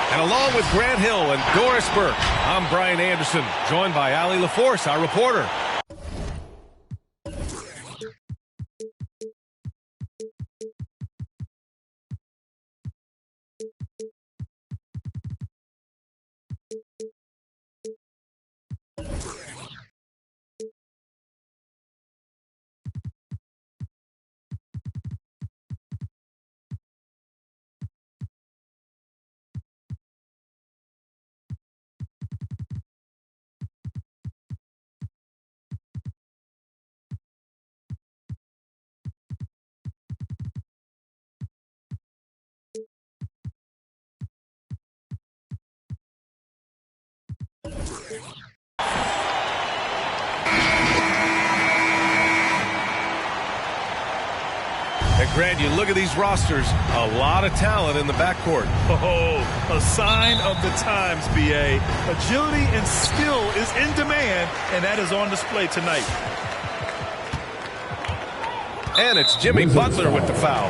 And along with Grant Hill and Doris Burke, I'm Brian Anderson, joined by Allie LaForce, our reporter. And Grant, you look at these rosters, a lot of talent in the backcourt. Oh, a sign of the times, B.A. Agility and skill is in demand, and that is on display tonight. And it's Jimmy Butler with the foul.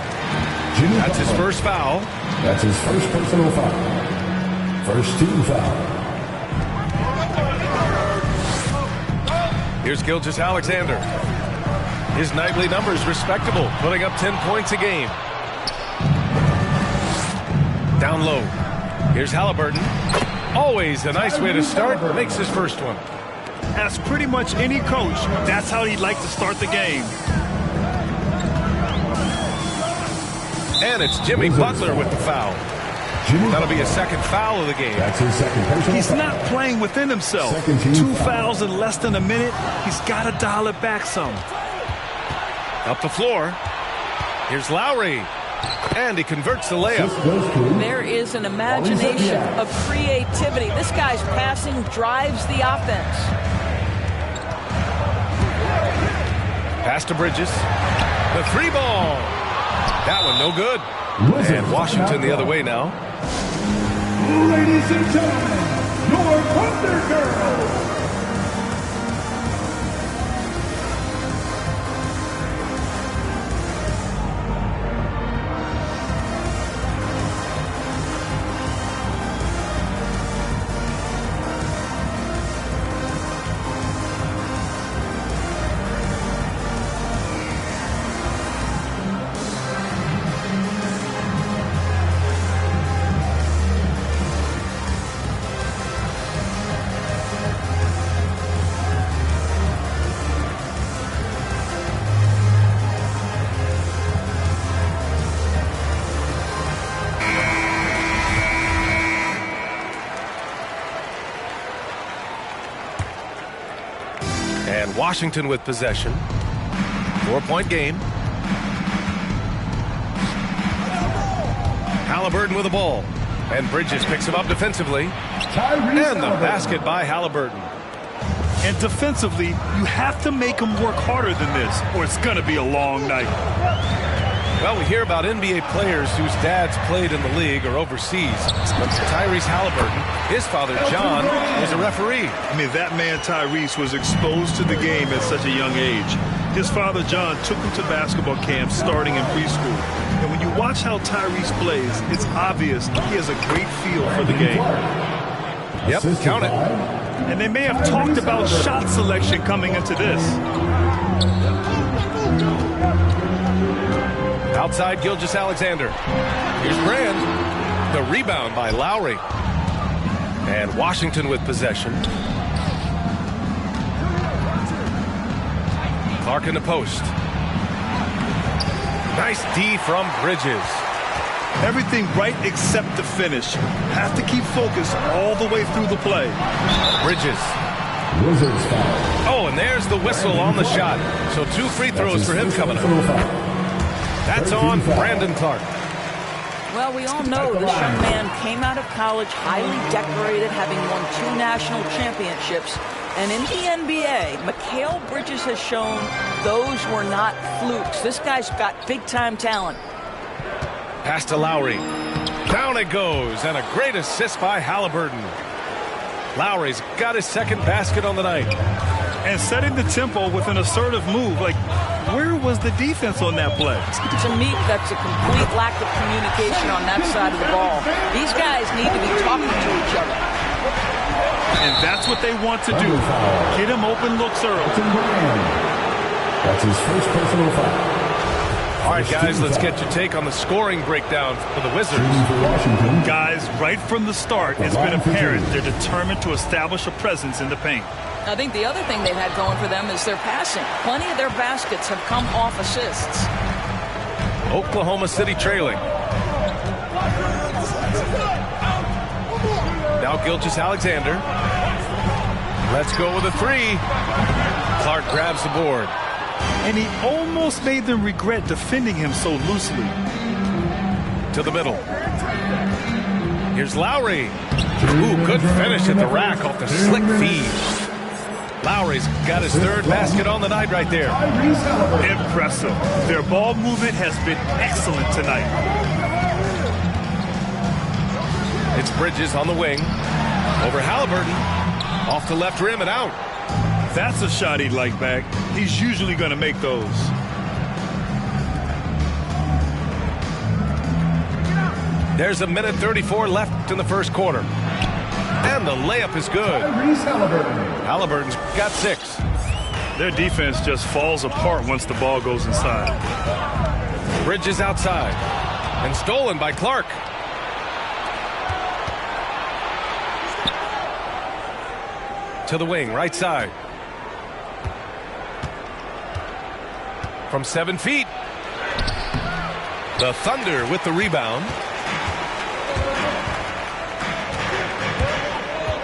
That's his first foul. That's his first personal foul. First team foul. Here's Gilgeous-Alexander. His nightly numbers respectable, putting up 10 points a game. Down low. Here's Halliburton. Always a nice way to start. Makes his first one. Ask pretty much any coach, that's how he'd like to start the game. And it's Jimmy Butler with the foul. That'll be a second foul of the game. That's his second personal He's foul. not playing within himself. 2 fouls in less than a minute. He's got to dial it back some. Up the floor. Here's Lowry. And he converts the layup. There is an imagination of creativity. This guy's passing drives the offense. Pass to Bridges. The 3-ball. That one no good. And Washington the other way now. Ladies and gentlemen, your Thunder Girls. And Washington with possession. 4-point game. Halliburton with the ball. And Bridges picks him up defensively. And the basket by Halliburton. And defensively, you have to make him work harder than this, or it's going to be a long night. Well, we hear about NBA players whose dads played in the league or overseas. But Tyrese Halliburton, his father, John, was a referee. I mean, that man, Tyrese, was exposed to the game at such a young age. His father, John, took him to basketball camps starting in preschool. And when you watch how Tyrese plays, it's obvious he has a great feel for the game. Yep, count it. And they may have talked about shot selection coming into this. Outside Gilgeous-Alexander. Here's Brand. The rebound by Lowry. And Washington with possession. Clark in the post. Nice D from Bridges. Everything right except the finish. Have to keep focused all the way through the play. Bridges. Oh, and there's the whistle on the shot. So 2 free throws for him coming up. That's on Brandon Clark. Well, we all know this young man came out of college highly decorated, having won 2 national championships. And in the NBA, Mikal Bridges has shown those were not flukes. This guy's got big-time talent. Pass to Lowry. Down it goes, and a great assist by Halliburton. Lowry's got his second basket on the night. And setting the tempo with an assertive move. Like, where was the defense on that play? To me, that's a complete lack of communication on that side of the ball. These guys need to be talking to each other. And that's what they want to do. Get him open looks early. That's his first personal foul. All right, guys, let's get your take on the scoring breakdown for the Wizards. Guys, right from the start, it's been apparent they're determined to establish a presence in the paint. I think the other thing they've had going for them is their passing. Plenty of their baskets have come off assists. Oklahoma City trailing. Now Gilgeous-Alexander. Let's go with a 3. Clark grabs the board. And he almost made them regret defending him so loosely. To the middle. Here's Lowry. Ooh, good finish at the rack off the slick feed. Lowry's got his third basket on the night right there. Impressive. Their ball movement has been excellent tonight. It's Bridges on the wing. Over Halliburton. Off the left rim and out. That's a shot he'd like back. He's usually going to make those. There's 1:34 left in the first quarter. And the layup is good. Halliburton's got 6. Their defense just falls apart once the ball goes inside. Bridges outside. And stolen by Clark. To the wing, right side. From 7 feet. The Thunder with the rebound.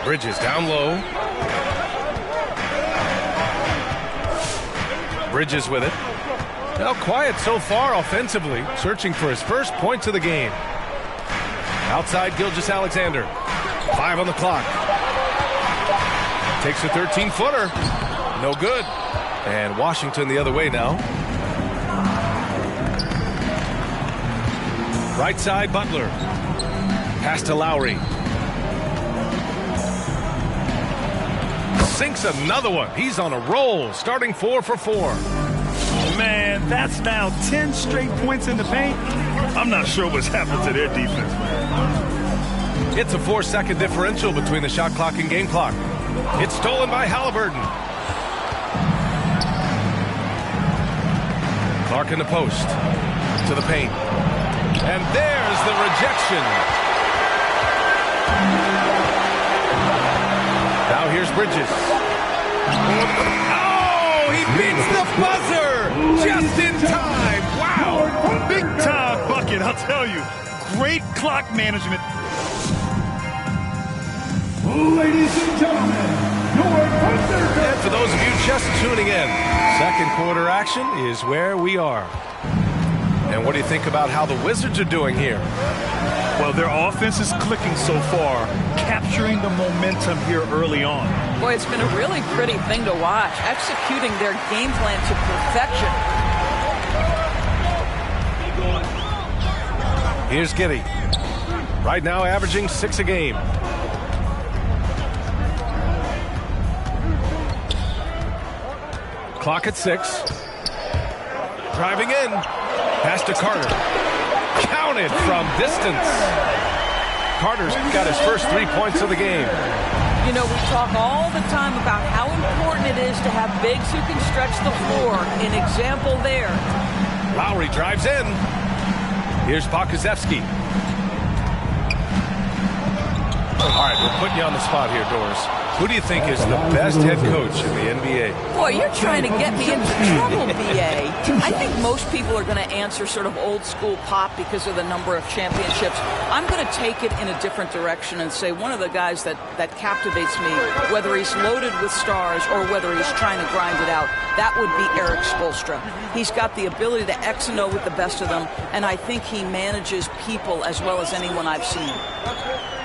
Bridges down low. Bridges with it. Now quiet so far offensively, searching for his first points of the game. Outside Gilgeous-Alexander. 5 on the clock. Takes a 13-footer. No good. And Washington the other way now. Right side, Butler. Pass to Lowry. Sinks another one. He's on a roll, starting 4 for 4. Man, that's now 10 straight points in the paint. I'm not sure what's happened to their defense. It's a 4-second differential between the shot clock and game clock. It's stolen by Halliburton. Clark in the post. To the paint. And there's the rejection. Now here's Bridges. Oh, he beats the buzzer just in time. Wow. Big time bucket, I'll tell you. Great clock management. Ladies and gentlemen, your Thunder. And for those of you just tuning in, second quarter action is where we are. And what do you think about how the Wizards are doing here? Well, their offense is clicking so far, capturing the momentum here early on. Boy, it's been a really pretty thing to watch, executing their game plan to perfection. Here's Giddey. Right now averaging 6 a game. Clock at 6. Driving in. Pass to Carter. Counted from distance. Carter's got his first 3 points of the game. You know, we talk all the time about how important it is to have bigs who can stretch the floor. An example there. Lowry drives in. Here's Pokusevski. All right, we're putting you on the spot here, Doris. Who do you think is the best head coach in the NBA? Boy, you're trying to get me into trouble, B.A. I think most people are going to answer sort of old school Pop because of the number of championships. I'm going to take it in a different direction and say one of the guys that captivates me, whether he's loaded with stars or whether he's trying to grind it out, that would be Erik Spoelstra. He's got the ability to X and O with the best of them, and I think he manages people as well as anyone I've seen.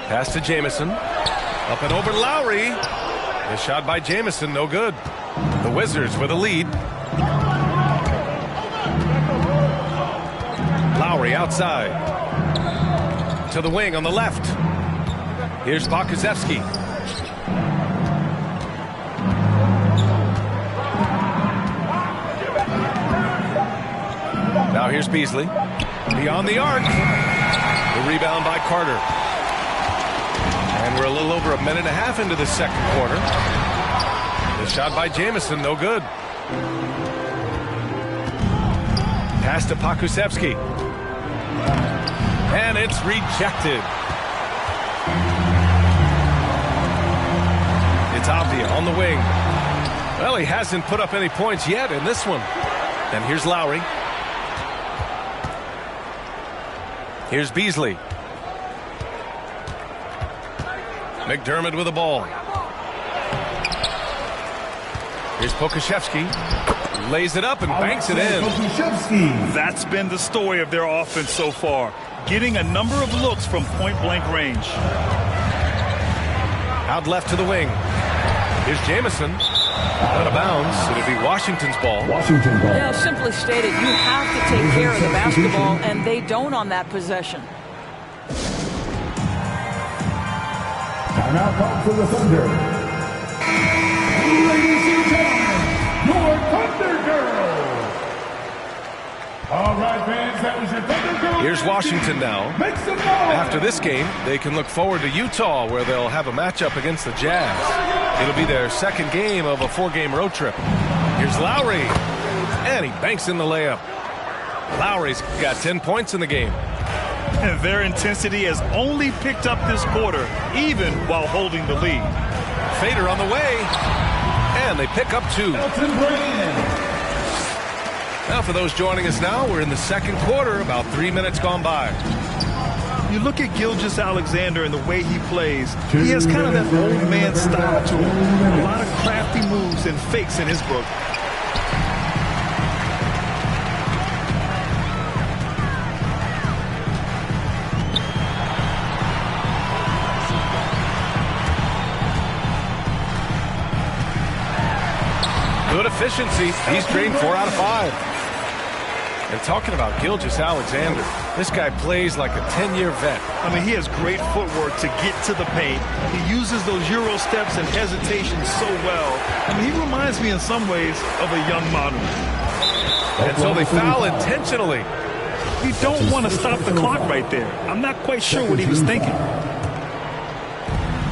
Pass to Jamison. Up and over Lowry. The shot by Jamison, no good. The Wizards with a lead. Lowry outside. To the wing on the left. Here's Pokusevski. Now here's Beasley. Beyond the arc. The rebound by Carter. And we're a little over a minute and a half into the second quarter. The shot by Jamison, no good. Pass to Pokusevski. And it's rejected. It's Avdija on the wing. Well, he hasn't put up any points yet in this one. And here's Lowry. Here's Beasley. McDermott with the ball. Here's Pokusevski. Lays it up and banks it in. That's been the story of their offense so far. Getting a number of looks from point-blank range. Out left to the wing. Here's Jamison. Out of bounds. It'll be Washington's ball. Washington ball. Yeah, simply stated, you have to take care of the basketball, and they don't on that possession. Timeout called for the Thunder. Ladies and gentlemen, your Thunder Girls. All right, fans, that was your Thunder Girls. Here's Washington now. Make some noise. After this game, they can look forward to Utah, where they'll have a matchup against the Jazz. It'll be their second game of a 4-game road trip. Here's Lowry. And he banks in the layup. Lowry's got 10 points in the game. And their intensity has only picked up this quarter, even while holding the lead. Fader on the way. And they pick up 2. Now for those joining us now, we're in the second quarter, about 3 minutes gone by. You look at Gilgeous-Alexander and the way he plays, he has kind of that old man style to him. A lot of crafty moves and fakes in his book. Good efficiency. He's drained 4 out of 5. And talking about Gilgeous-Alexander, this guy plays like a 10-year vet. I mean, he has great footwork to get to the paint. He uses those Euro steps and hesitations so well. I mean, he reminds me in some ways of a young Manu. And so they foul intentionally. You don't want to stop the clock right there. I'm not quite sure what he was thinking.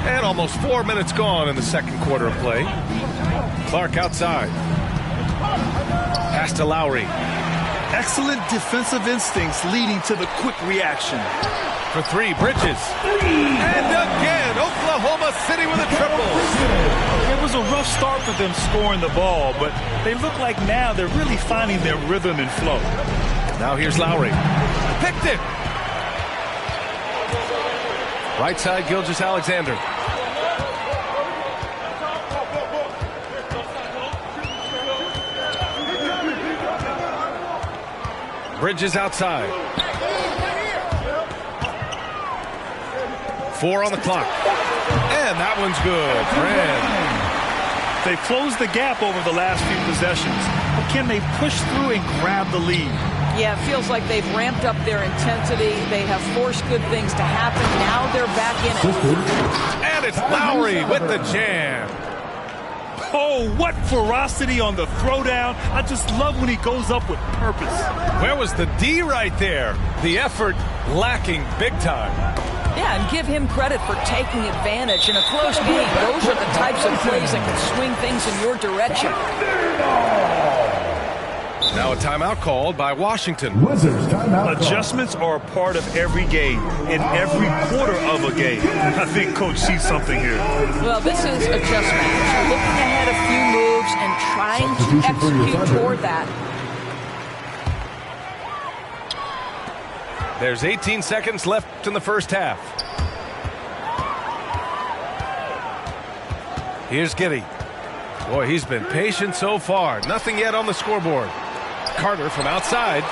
And almost 4 minutes gone in the second quarter of play. Clark outside. Pass to Lowry. Excellent defensive instincts leading to the quick reaction. For 3, Bridges. And again, Oklahoma City with a triple. It was a rough start for them scoring the ball, but they look like now they're really finding their rhythm and flow. Now here's Lowry. Picked it. Right side, Gilgeous-Alexander. Bridges outside. 4 on the clock. And that one's good. Brand. They've closed the gap over the last few possessions. But can they push through and grab the lead? Yeah, it feels like they've ramped up their intensity. They have forced good things to happen. Now they're back in it. And it's Lowry with the jam. Oh, what ferocity on the throwdown. I just love when he goes up with purpose. Where was the D right there? The effort lacking big time. Yeah, and give him credit for taking advantage in a close game. Those are the types of plays that can swing things in your direction. Now a timeout called by Washington. Wizards timeout. Adjustments are a part of every game, in every quarter of a game. I think Coach sees something here. Well, this is a chess match. You're looking ahead a few moves and trying to execute toward that. There's 18 seconds left in the first half. Here's Giddey. Boy, he's been patient so far. Nothing yet on the scoreboard. Carter from outside.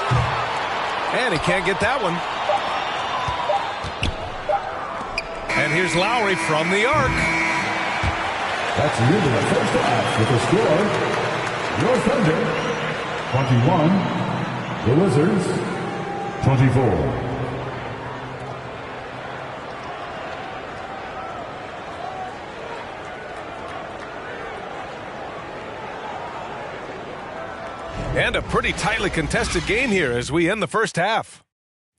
And he can't get that one. And here's Lowry from the arc. That's the end of the first half with the score. Your Thunder, 21. The Wizards, 24. And a pretty tightly contested game here as we end the first half.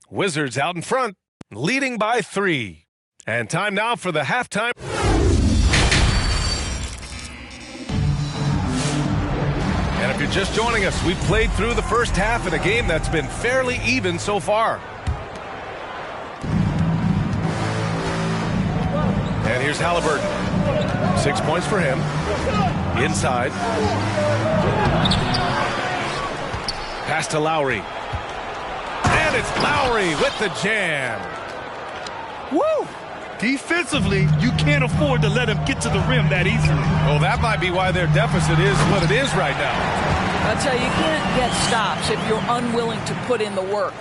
Wizards out in front, leading by 3. And time now for the halftime. And if you're just joining us, we've played through the first half in a game that's been fairly even so far. And here's Halliburton. 6 points for him. Inside. Pass to Lowry. And it's Lowry with the jam. Woo! Defensively, you can't afford to let him get to the rim that easily. Well, that might be why their deficit is what it is right now. I'll tell you, you can't get stops if you're unwilling to put in the work.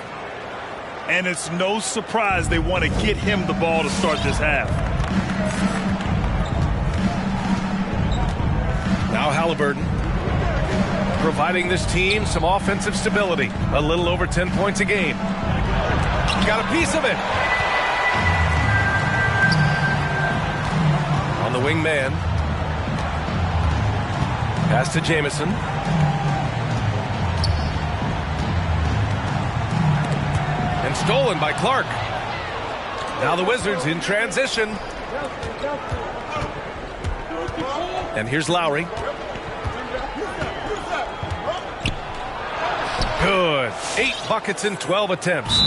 And it's no surprise they want to get him the ball to start this half. Now Halliburton, providing this team some offensive stability. A little over 10 points a game. Got a piece of it. On the wing man. Pass to Jamison. And stolen by Clark. Now the Wizards in transition. And here's Lowry. Good. 8 buckets in 12 attempts.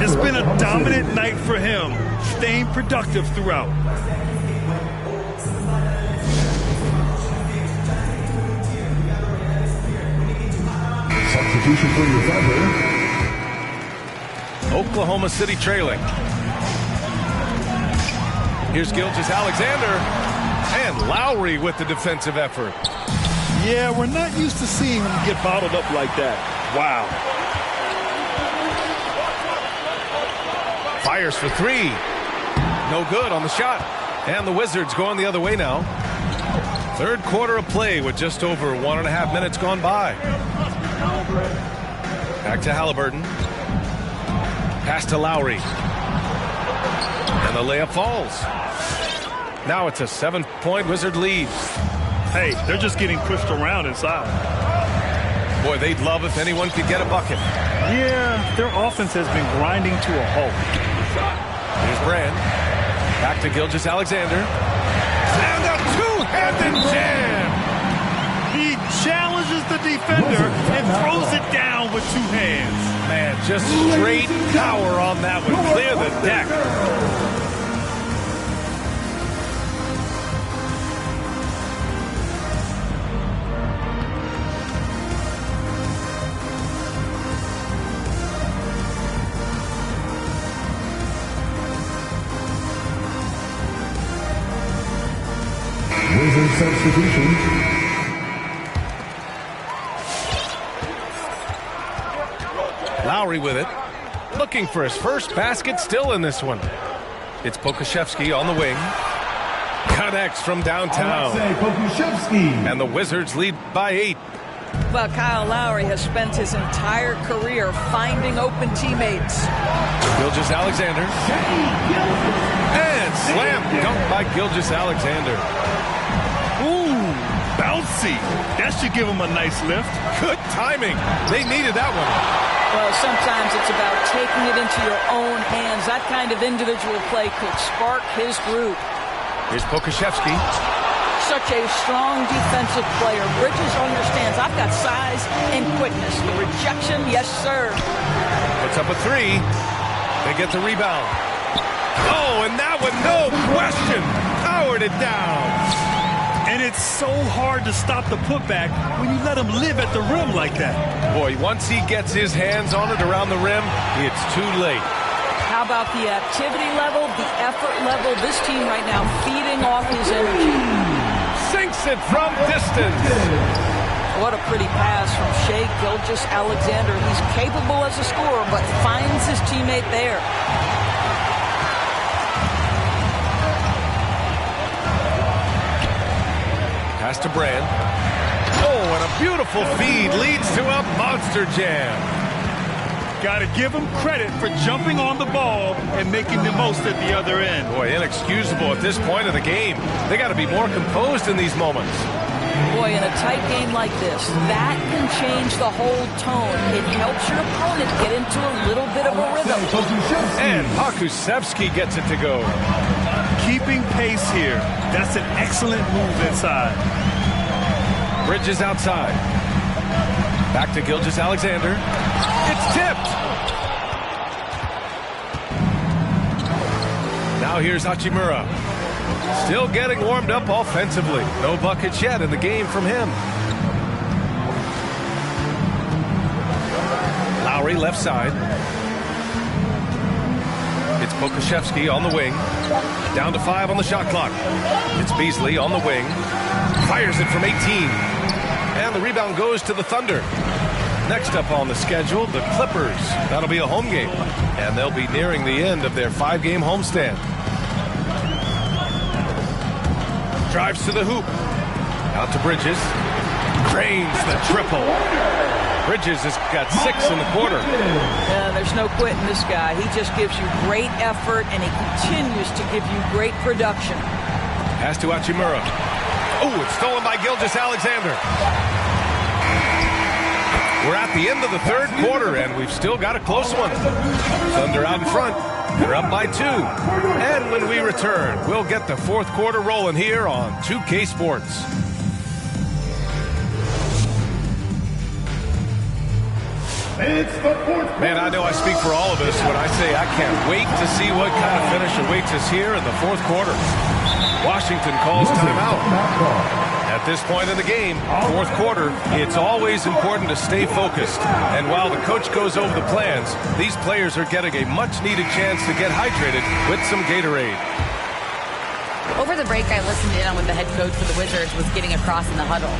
It's been a dominant night for him, staying productive throughout. Substitution for your Thunder. Oklahoma City trailing. Here's Gilgeous-Alexander. And Lowry with the defensive effort. Yeah, we're not used to seeing him get bottled up like that. Wow. Fires for 3. No good on the shot. And the Wizards going the other way now. Third quarter of play with just over 1.5 minutes gone by. Back to Halliburton. Pass to Lowry. And the layup falls. Now it's a 7-point Wizard lead. Hey, they're just getting pushed around inside. Boy, they'd love if anyone could get a bucket. Yeah, their offense has been grinding to a halt. Here's Brand. Back to Gilgeous-Alexander. And a two-handed jam! He challenges the defender and throws it down with 2 hands. Man, just straight power on that one. Clear the deck. Wizard substitution. Lowry with it. Looking for his first basket still in this one. It's Pokusevski on the wing. Connects from downtown. And the Wizards lead by 8. Well, Kyle Lowry has spent his entire career finding open teammates. Gilgeous-Alexander. And slam dunk by Gilgeous-Alexander. Ooh, bouncy. That should give him a nice lift. Good timing. They needed that one. Well, sometimes it's about taking it into your own hands. That kind of individual play could spark his group. Here's Pokusevski. such a strong defensive player. Bridges understands I've got size and quickness. The rejection, yes, sir. Puts up a three. They get the rebound. Oh, and that one, no question, powered it down. And it's so hard to stop the putback when you let him live at the rim like that. Boy, once he gets his hands on it around the rim, it's too late. How about the activity level, the effort level? This team right now feeding off his energy. Sinks it from distance. What a pretty pass from Shai Gilgeous-Alexander. He's capable as a scorer, but finds his teammate there. Pass to Brand. Oh, and a beautiful feed leads to a monster jam. Got to give him credit for jumping on the ball and making the most at the other end. Boy, inexcusable at this point of the game. They got to be more composed in these moments. Boy, in a tight game like this, that can change the whole tone. It helps your opponent get into a little bit of a rhythm. And Pokusevski gets it to go. Keeping pace here. That's an excellent move inside. Bridges outside. Back to Gilgeous-Alexander. It's tipped. Now here's Hachimura. Still getting warmed up offensively. No buckets yet in the game from him. Lowry left side. It's Pokusevski on the wing. Down to 5 on the shot clock. It's Beasley on the wing. Fires it from 18. And the rebound goes to the Thunder. Next up on the schedule, the Clippers. That'll be a home game. And they'll be nearing the end of their 5-game homestand. Drives to the hoop. Out to Bridges. Drains the triple. Bridges has got 6 in the quarter. There's no quitting this guy. He just gives you great effort, and he continues to give you great production. Pass to Hachimura. Oh, it's stolen by Gilgeous-Alexander. We're at the end of the third quarter, and we've still got a close one. Thunder out in front. They're up by 2. And when we return, we'll get the fourth quarter rolling here on 2K Sports. Man, I know I speak for all of us when I say I can't wait to see what kind of finish awaits us here in the fourth quarter. Washington calls timeout. At this point in the game, fourth quarter, it's always important to stay focused. And while the coach goes over the plans, these players are getting a much-needed chance to get hydrated with some Gatorade. Over the break, I listened in on what the head coach for the Wizards was getting across in the huddle.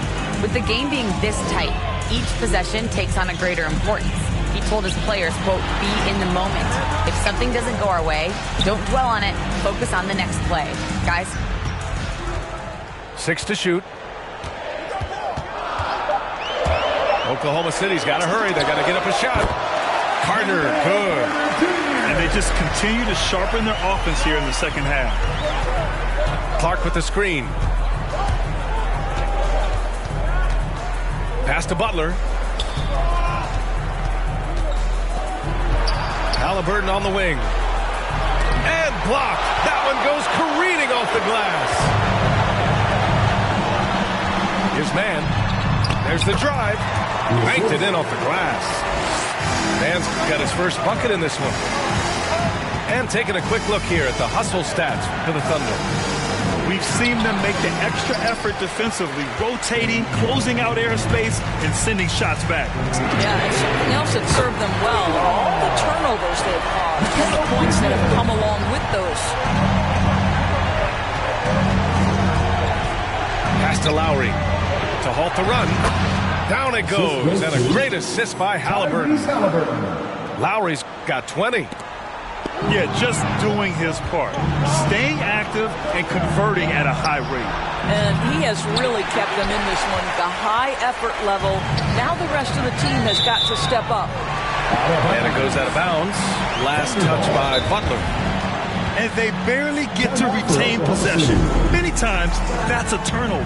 With the game being this tight, each possession takes on a greater importance. He told his players, quote, be in the moment. If something doesn't go our way, don't dwell on it. Focus on the next play. Guys. 6 to shoot. Oklahoma City's got to hurry. They got to get up a shot. Carter, good. And they just continue to sharpen their offense here in the second half. Clark with the screen. Pass to Butler. Halliburton on the wing. And blocked. That one goes careening off the glass. His man. There's the drive. Banked it in off the glass. Man's got his first bucket in this one. And taking a quick look here at the hustle stats for the Thunder. We've seen them make the extra effort defensively, rotating, closing out airspace, and sending shots back. Yeah, and something else that served them well, all the turnovers they've caused and the points that have come along with those. Pass to Lowry to halt the run. Down it goes, and a great assist by Halliburton. Lowry's got 20. Yeah, just doing his part. Staying active and converting at a high rate. And he has really kept them in this one. The high effort level. Now the rest of the team has got to step up. And it goes out of bounds. Last touch by Butler. And they barely get to retain possession. Many times, that's a turnover.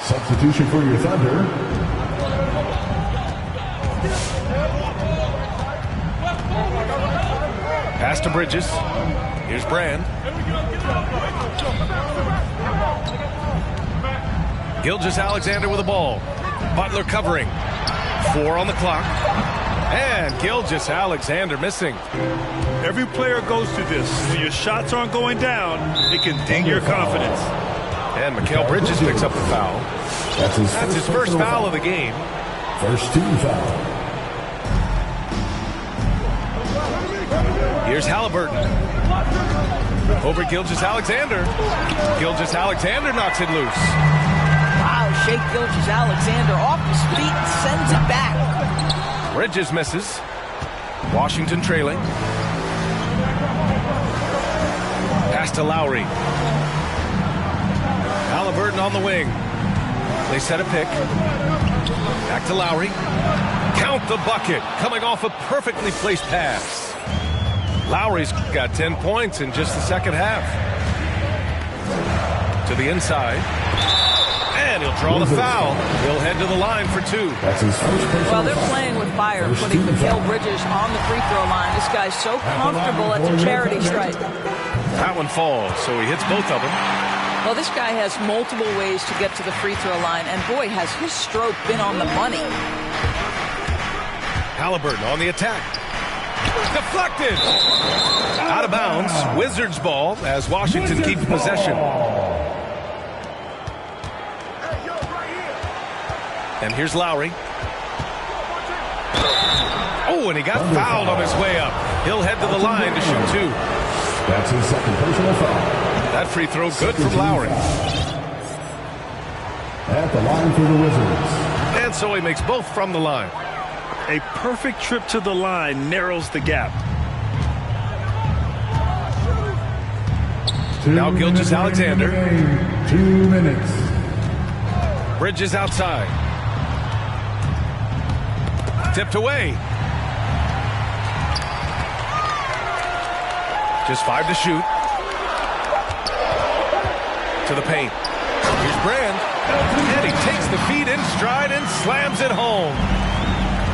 Substitution for your Thunder. Pass to Bridges. Here's Brand. Gilgeous-Alexander with the ball. Butler covering. 4 on the clock. And Gilgeous-Alexander missing. Every player goes through this. When your shots aren't going down, it can ding your confidence. And Mikal Bridges picks up the foul. That's his first foul of the game. First team foul. Here's Halliburton. Over Gilgeous-Alexander. Gilgeous-Alexander knocks it loose. Wow, Shai Gilgeous-Alexander off his feet and sends it back. Bridges misses. Washington trailing. Pass to Lowry. Halliburton on the wing. They set a pick. Back to Lowry. Count the bucket. Coming off a perfectly placed pass. Lowry's got 10 points in just the second half. To the inside. And he'll draw the foul. He'll head to the line for 2. That's his first. Well, they're playing with fire, putting Mikal Bridges on the free throw line. This guy's so comfortable at the charity stripe. That one falls, so he hits both of them. Well, this guy has multiple ways to get to the free throw line, and boy, has his stroke been on the money. Halliburton on the attack. Deflected. Out of bounds. Wizards ball as Washington keeps possession. And here's Lowry. Oh, and he got fouled on his way up. He'll head to the line to shoot 2. That's his second personal foul. That free throw good from Lowry. At the line for the Wizards. And so he makes both from the line. A perfect trip to the line narrows the gap. Now Gilgeous-Alexander. 2 minutes. Bridges outside. Tipped away. Just 5 to shoot. To the paint. Here's Brand. And he takes the feed in stride and slams it home.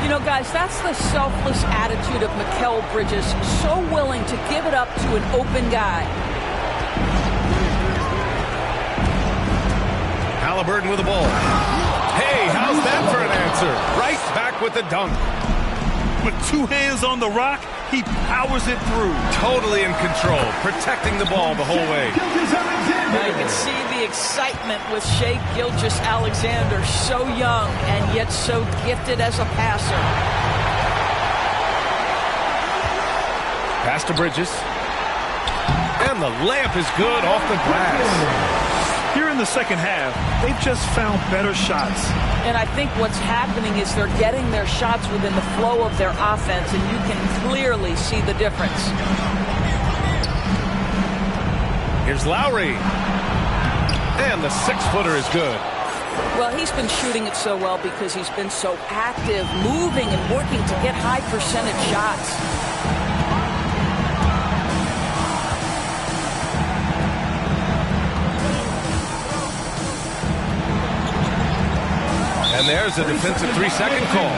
You know, guys, that's the selfless attitude of Mikal Bridges. So willing to give it up to an open guy. Halliburton with the ball. Hey, how's that for an answer? Right back with the dunk. With 2 hands on the rock, he powers it through. Totally in control, protecting the ball the whole way. Now you can see the excitement with Shai Gilgeous-Alexander, so young and yet so gifted as a passer. Pass to Bridges. And the layup is good off the glass. Here in the second half, they've just found better shots. And I think what's happening is they're getting their shots within the flow of their offense, and you can clearly see the difference. Here's Lowry. And the 6-footer is good. Well, he's been shooting it so well because he's been so active, moving and working to get high percentage shots. And there's a defensive 3-second call.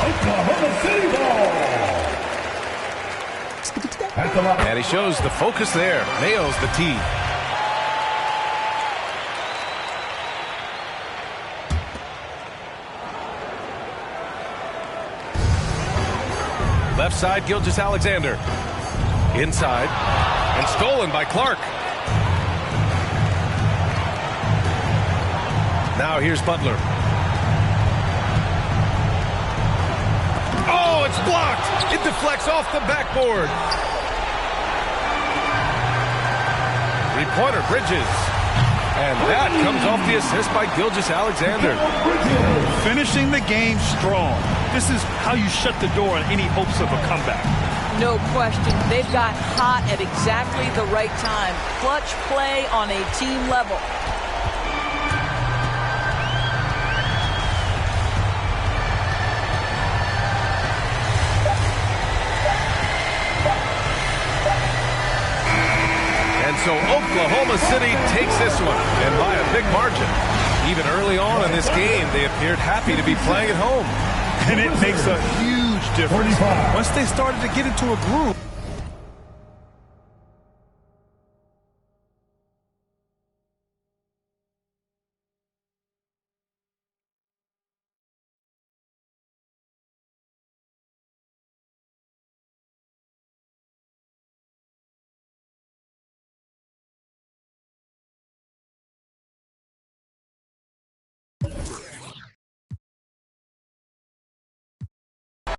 Oklahoma City ball. And he shows the focus there. Nails the tee. Left side, Gilgeous-Alexander. Inside. And stolen by Clark. Now here's Butler. Oh, it's blocked. It deflects off the backboard. 3-pointer, Bridges. And that comes off the assist by Gilgeous-Alexander. Finishing the game strong. This is how you shut the door on any hopes of a comeback. No question. They've got hot at exactly the right time. Clutch play on a team level. So Oklahoma City takes this one, and by a big margin. Even early on in this game, they appeared happy to be playing at home. And it makes a huge difference. 45. Once they started to get into a groove.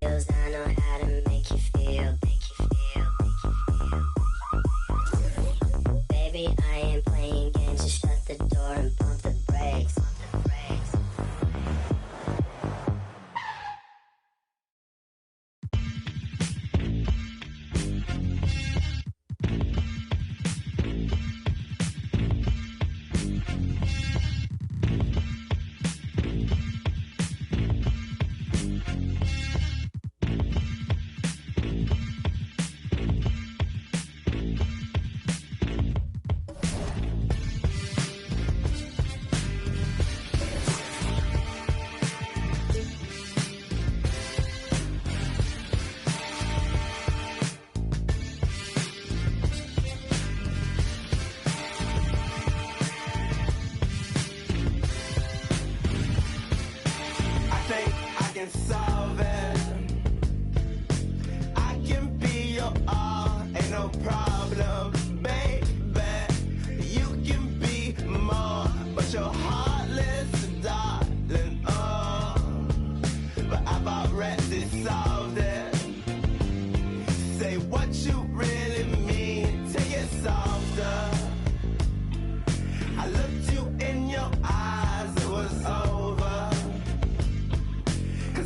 I know how to make you feel, Baby, I ain't playing games, just shut the door and pump the brakes. Solve it. I can be your all, ain't no problem, baby. You can be more, but you're heartless, darling. Oh, but I've already solved it. Say what you really mean, take it softer. I looked you in your eyes, it was over.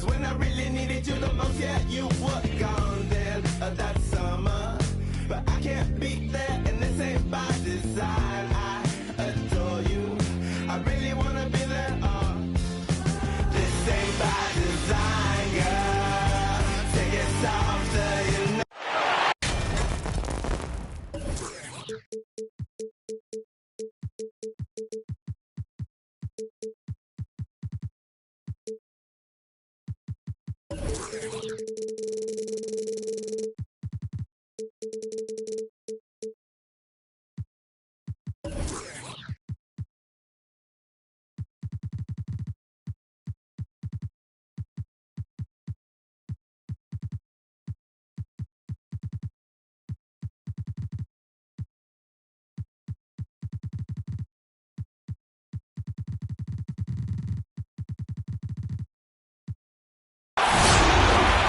When I really needed you the most, yeah, you were gone then that summer. But I can't be there, and this ain't by design. I adore you, I really wanna be there. This ain't by design, girl. Take it softer, you know.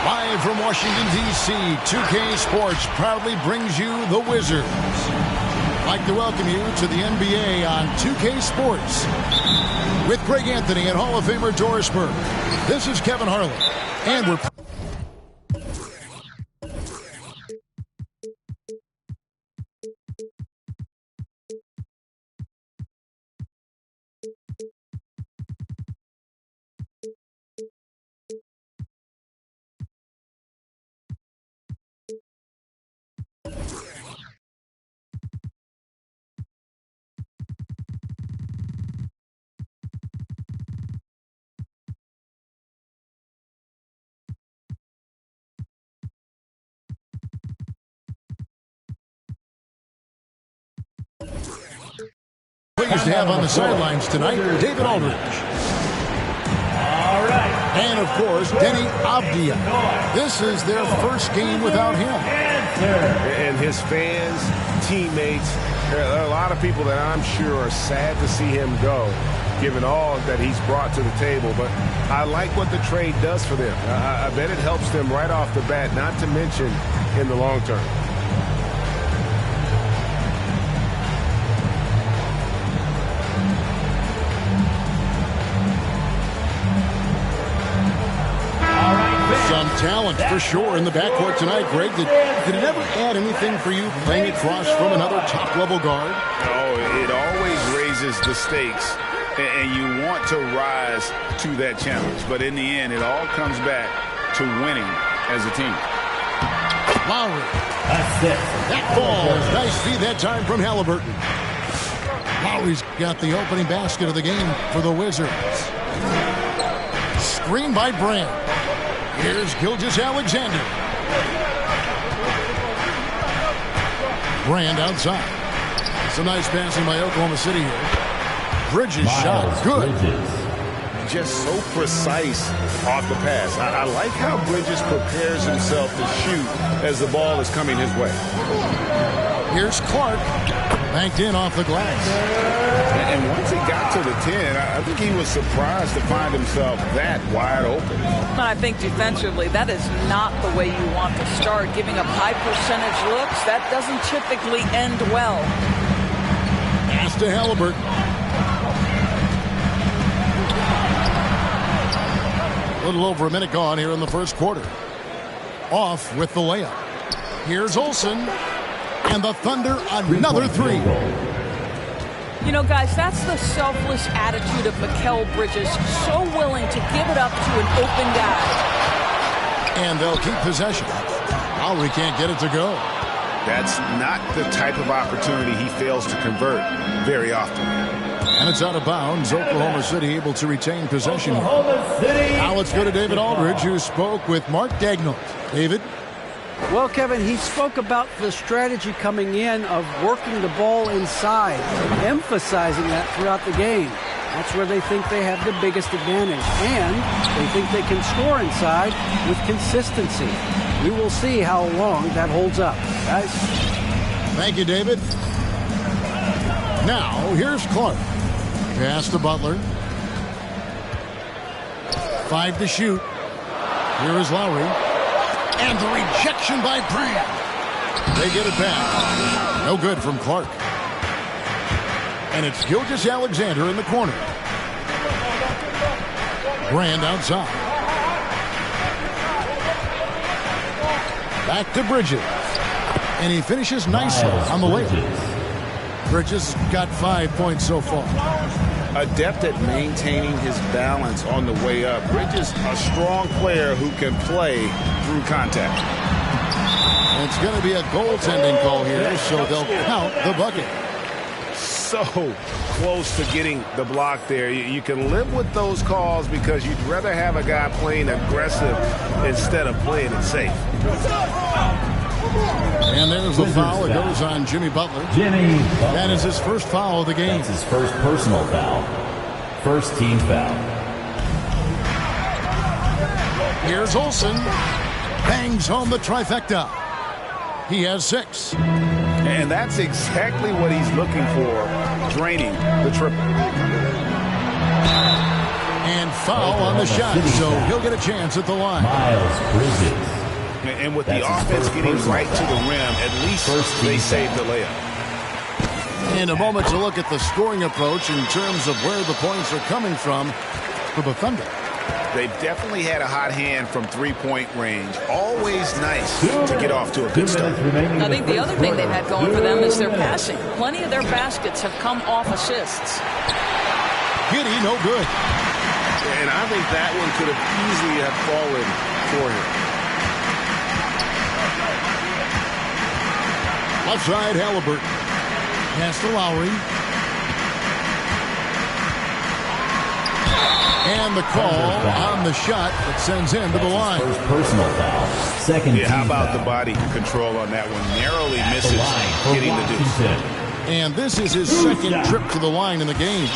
Live from Washington, D.C., 2K Sports proudly brings you the Wizards. I'd like to welcome you to the NBA on 2K Sports. With Greg Anthony and Hall of Famer Doris Burke, this is Kevin Harlan, and we're... Pleased to have on the sidelines tonight, David Aldridge. All right. And, of course, Denny Avdia. This is their first game without him. And his fans, teammates, there are a lot of people that I'm sure are sad to see him go, given all that he's brought to the table. But I like what the trade does for them. I bet it helps them right off the bat, not to mention in the long term. Some talent for sure in the backcourt tonight, Greg. Did it ever add anything for you playing across from another top-level guard? Oh, it always raises the stakes, and you want to rise to that challenge. But in the end, it all comes back to winning as a team. Lowry. That falls. Nice feed that time from Halliburton. Lowry's got the opening basket of the game for the Wizards. Screen by Brand. Here's Gilgeous-Alexander. Brand outside. Some nice passing by Oklahoma City here. Bridges shot good. Just so precise off the pass. I like how Bridges prepares himself to shoot as the ball is coming his way. Here's Clark. Banked in off the glass. And once he got to the 10, I think he was surprised to find himself that wide open. I think defensively, that is not the way you want to start. Giving up high percentage looks, that doesn't typically end well. Pass to Halliburton. A little over a minute gone here in the first quarter. Off with the layup. Here's Olsen. And the Thunder, another three. You know, guys, that's the selfless attitude of Mikal Bridges. So willing to give it up to an open guy. And they'll keep possession. Lowry can't get it to go. That's not the type of opportunity he fails to convert very often. And it's out of bounds. Oklahoma City able to retain possession. Now let's go to David Aldridge, who spoke with Mark Daigneault. David? Well, Kevin, he spoke about the strategy coming in of working the ball inside, emphasizing that throughout the game. That's where they think they have the biggest advantage, and they think they can score inside with consistency. We will see how long that holds up. Guys? Thank you, David. Now, here's Clark. Pass to Butler. 5 to shoot. Here is Lowry. And the rejection by Brand. They get it back. No good from Clark. And it's Gilgeous-Alexander in the corner. Brand outside. Back to Bridges. And he finishes nicely on the layup. Bridges got 5 points so far. Adept at maintaining his balance on the way up. Bridges, a strong player who can play through contact. And it's going to be a goaltending call here, so they'll count the bucket. So close to getting the block there. You can live with those calls because you'd rather have a guy playing aggressive instead of playing it safe. And there's the foul. It goes on Jimmy Butler. That is his first foul of the game. That's his first personal foul. First team foul. Here's Olsen. Bangs home the trifecta. He has 6. And that's exactly what he's looking for, draining the triple. And foul on the shot, so he'll get a chance at the line. Miles Bridges. And with the offense getting right to the rim, at least they saved the layup. In a moment to look at the scoring approach in terms of where the points are coming from for the Thunder. They've definitely had a hot hand from three-point range. Always nice to get off to a good start. I think the other thing they've had going for them is their passing. Plenty of their baskets have come off assists. Giddy, no good. And I think that one could have easily have fallen for him. Left side, Halliburton. Pass to Lowry. And the call on the shot that sends him to the line. First personal foul. Second team how about foul. the body control on that one? Narrowly misses getting the deuce. And this is his second trip to the line in the game.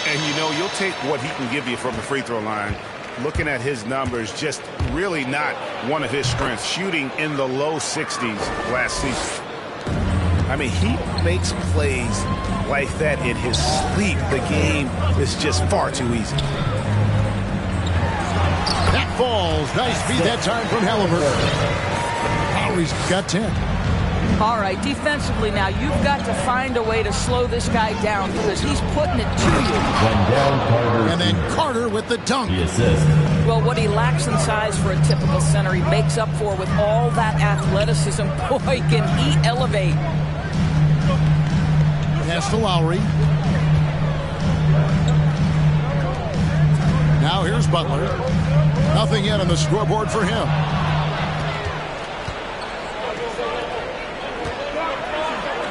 And you know, you'll take what he can give you from the free throw line. Looking at his numbers, just really not one of his strengths. Shooting in the low 60s last season. I mean, he makes plays like that in his sleep. The game is just far too easy. That falls. Nice beat that time from Halliburton. Lowry's got 10. All right, defensively now, you've got to find a way to slow this guy down because he's putting it to you. And then Carter with the dunk. The assist. Well, what he lacks in size for a typical center, he makes up for with all that athleticism. Boy, can he elevate. Pass to Lowry. Now here's Butler. Nothing yet on the scoreboard for him.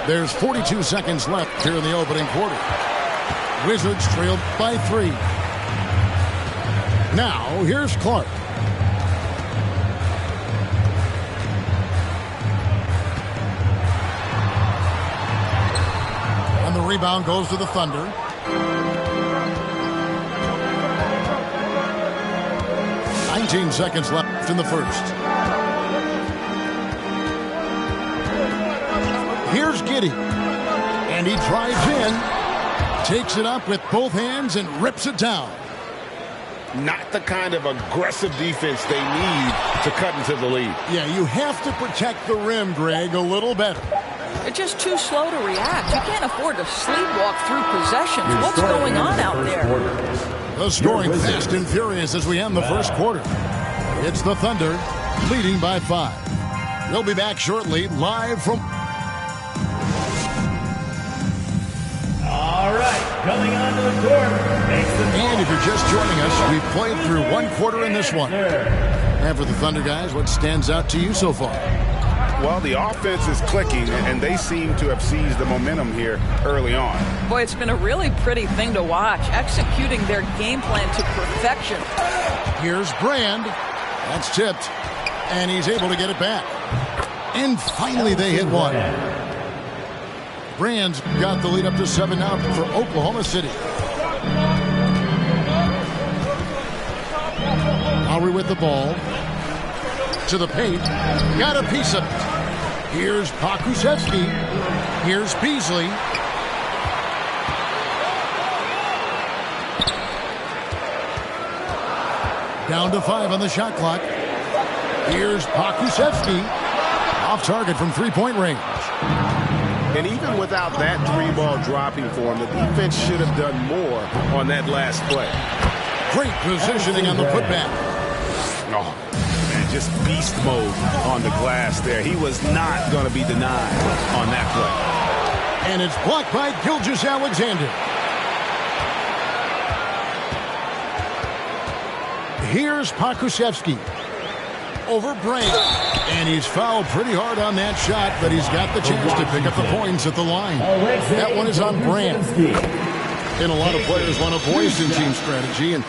There's 42 seconds left here in the opening quarter. Wizards trailed by 3. Now here's Clark. And the rebound goes to the Thunder. "19 seconds left in the first. Here's Giddey. And he drives in, takes it up with both hands, and rips it down. Not the kind of aggressive defense they need to cut into the lead. Yeah, you have to protect the rim, Greg, a little better. They're just too slow to react. You can't afford to sleepwalk through possessions. What's going on out there? The scoring fast and furious as we end the first quarter. It's the Thunder leading by 5. We'll be back shortly, live from... All right, coming onto the court. And if you're just joining us, we've played through one quarter in this one. And for the Thunder guys, what stands out to you so far? Well, the offense is clicking, and they seem to have seized the momentum here early on. Boy, it's been a really pretty thing to watch, executing their game plan to perfection. Here's Brand. That's tipped, and he's able to get it back. And finally, they hit one. Brand's got the lead up to 7 now for Oklahoma City. Lowry with the ball. To the paint. Got a piece of it. Here's Pokusevski. Here's Beasley. Down to 5 on the shot clock. Here's Pokusevski. Off target from three-point range. And even without that 3-ball dropping for him, the defense should have done more on that last play. Great positioning on the putback. Oh, man, just beast mode on the glass there. He was not going to be denied on that play. And it's blocked by Gilgeous-Alexander. Here's Pokusevski. Over Brand. And he's fouled pretty hard on that shot, but he's got the chance to pick up the points at the line. That one is on Brand. And a lot of players want to voice in team strategy. And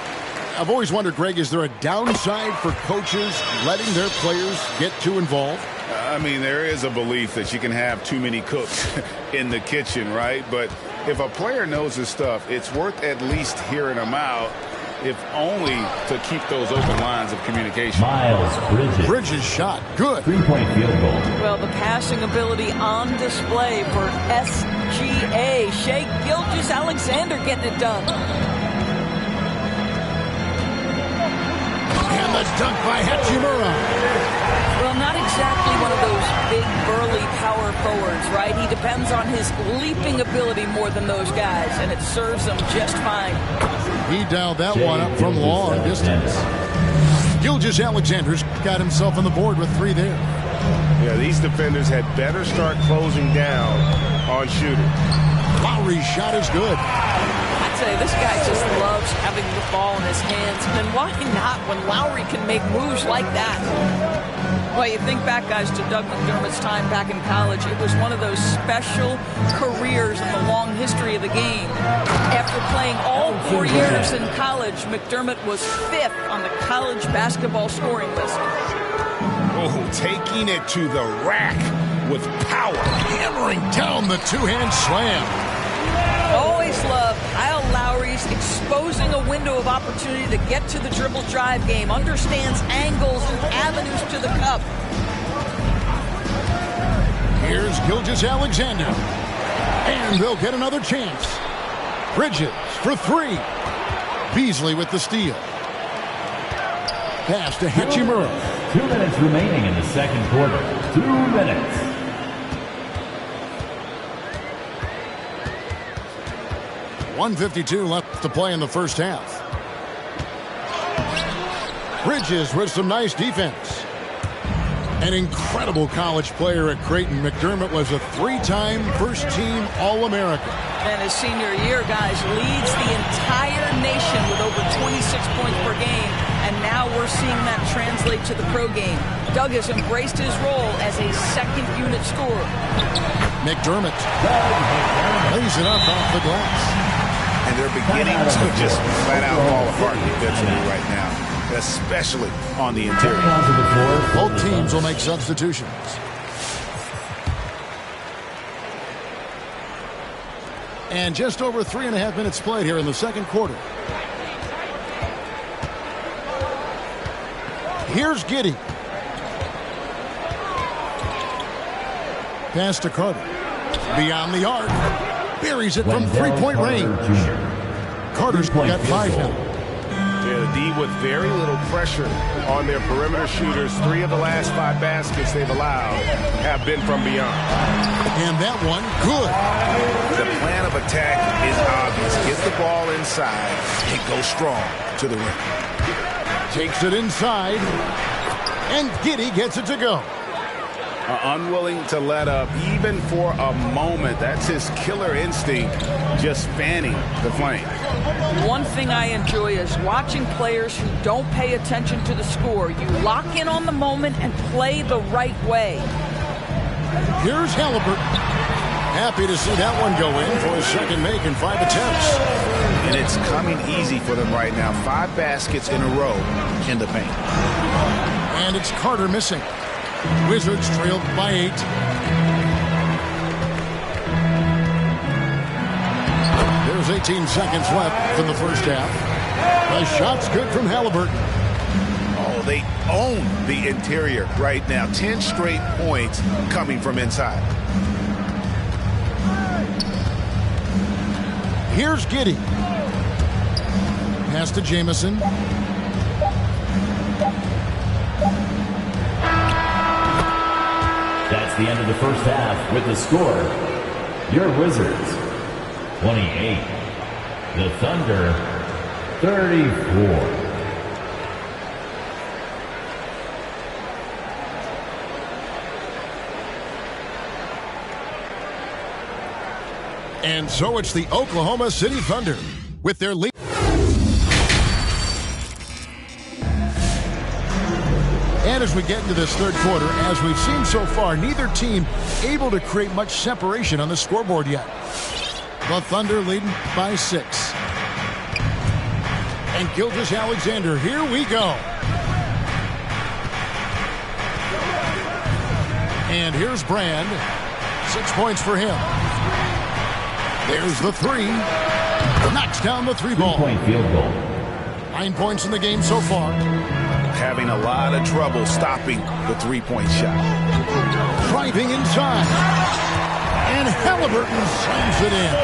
I've always wondered, Greg, is there a downside for coaches letting their players get too involved? I mean, there is a belief that you can have too many cooks in the kitchen, right? But if a player knows his stuff, it's worth at least hearing them out, if only to keep those open lines of communication. Miles Bridges shot. Good. 3-point field goal. Well, the passing ability on display for SGA. Shai Gilgeous-Alexander getting it done. And the dunk by Hachimura. Well, not exactly one of those big, burly power forwards, right? He depends on his leaping ability more than those guys, and it serves him just fine. He dialed that one up from long distance. Gilgeous-Alexander's got himself on the board with 3 there. Yeah, these defenders had better start closing down on shooting. Lowry's shot is good. I'd say this guy just loves having the ball in his hands. And why not when Lowry can make moves like that? Well, you think back, guys, to Doug McDermott's time back in college. It was one of those special careers in the long history of the game. After playing all 4 years in college, McDermott was 5th on the college basketball scoring list. Oh, taking it to the rack with power. Hammering down the two-hand slam. Always love Kyle Lowry's exposing a window of opportunity to get to the dribble drive game. Understands angles and avenues to the cup. Here's Gilgeous-Alexander. And they'll get another chance. Bridges for 3. Beasley with the steal. Pass to Hachimura. 2 minutes remaining in the second quarter. 2 minutes. .152 left to play in the first half. Bridges with some nice defense. An incredible college player at Creighton. McDermott was a 3-time first-team All-American. And his senior year, guys, leads the entire nation with over 26 points per game. And now we're seeing that translate to the pro game. Doug has embraced his role as a second-unit scorer. McDermott lays it up off the glass. And they're beginning to just flat out fall apart defensively right now, especially on the interior. Both teams will make substitutions. And just over 3.5 minutes played here in the second quarter. Here's Giddey. Pass to Carter. Beyond the arc. Buries it from three-point range. Carter's got 5 now. Yeah, the D with very little pressure on their perimeter shooters. 3 of the last 5 baskets they've allowed have been from beyond. And that one, good. The plan of attack is obvious. Get the ball inside and go strong to the rim. Takes it inside. And Giddey gets it to go. Unwilling to let up even for a moment. That's his killer instinct, just fanning the flame. One thing I enjoy is watching players who don't pay attention to the score. You lock in on the moment and play the right way. Here's Halliburton. Happy to see that one go in for his second make in 5 attempts. And it's coming easy for them right now. 5 baskets in a row in the paint. And it's Carter missing. Wizards trailed by 8. There's 18 seconds left in the first half. The shot's good from Halliburton. Oh, they own the interior right now. 10 straight points coming from inside. Here's Giddey. Pass to Jamison. That's the end of the first half with the score. Your Wizards, 28. The Thunder, 34. And so it's the Oklahoma City Thunder with their lead. And as we get into this third quarter, as we've seen so far, neither team able to create much separation on the scoreboard yet. The Thunder leading by 6. And Gilgeous-Alexander, here we go. And here's Brand. 6 points for him. There's the 3. Knocks down the 3-ball. 3-point field goal. 9 points in the game so far. Having a lot of trouble stopping the 3-point shot. Driving inside. And Halliburton slams it in.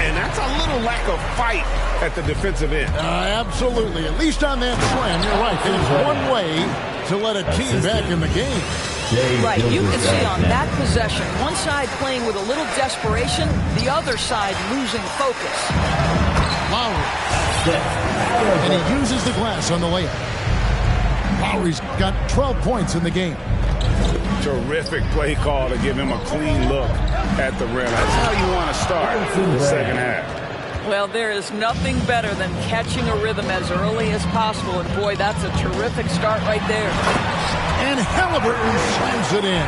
And that's a little lack of fight at the defensive end. Absolutely. At least on that slam, you're right. There's one way to let a team back in the game. Right, you can see on that possession, one side playing with a little desperation, the other side losing focus. Lowry. And he uses the glass on the layup. Lowry's got 12 points in the game. Terrific play call to give him a clean look at the rim. That's how you want to start the second half. Well, there is nothing better than catching a rhythm as early as possible, and boy, that's a terrific start right there. And Halliburton slams it in.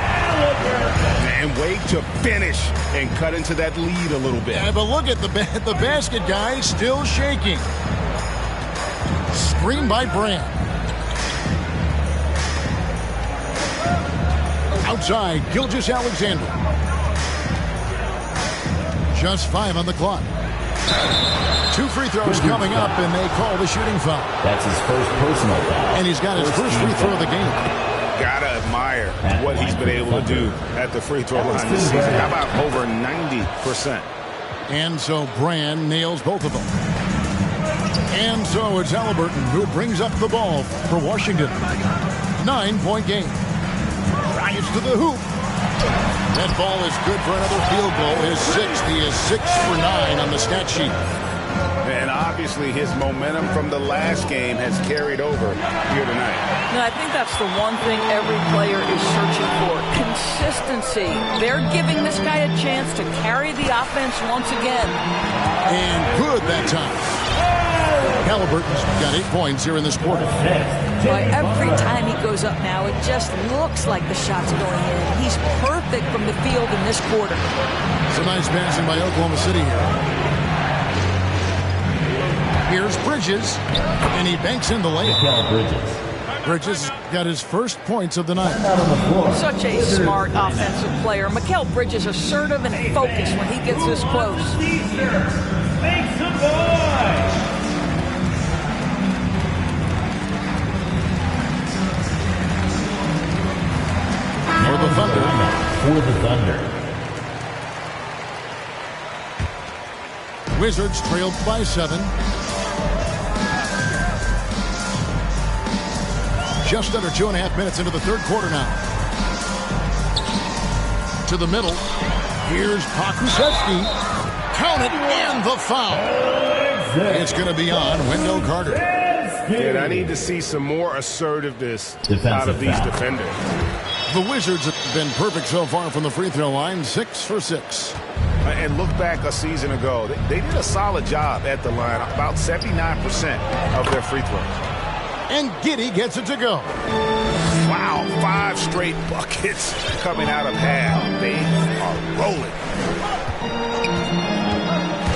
And wait to finish and cut into that lead a little bit. Yeah, but look at the basket guy still shaking. Screen by Brand. Outside, Gilgeous-Alexander. Just 5 on the clock. 2 free throws coming up, and they call the shooting foul. That's his first personal foul. And he's got his first free throw of the game. Gotta admire what he's been able to do at the free throw line this season. How about over 90%? And so Brand nails both of them. And so it's Halliburton who brings up the ball for Washington. 9-point game. Drives to the hoop. That ball is good for another field goal. His 6th. He is 6 for 9 on the stat sheet. And obviously his momentum from the last game has carried over here tonight. Now, I think that's the one thing every player is searching for. Consistency. They're giving this guy a chance to carry the offense once again. And good that time. Halliburton's got 8 points here in this quarter. Boy, every time he goes up now, it just looks like the shot's going in. He's perfect from the field in this quarter. Some nice passing by Oklahoma City here. Here's Bridges, and he banks in the layup. Bridges got his first points of the night. Such a smart offensive player. Mikal Bridges assertive and focused when he gets this close. Make some noise! For the Thunder. For the Thunder. Wizards trailed by 7. Just under 2.5 minutes into the third quarter now. To the middle. Here's Pokusevski. Count it, and the foul. It's going to be on Wendell Carter. And I need to see some more assertiveness out of these defenders. The Wizards have been perfect so far from the free throw line, 6 for 6. And look back a season ago. They did a solid job at the line, about 79% of their free throws. And Giddey gets it to go. Wow, 5 straight buckets coming out of half. They are rolling.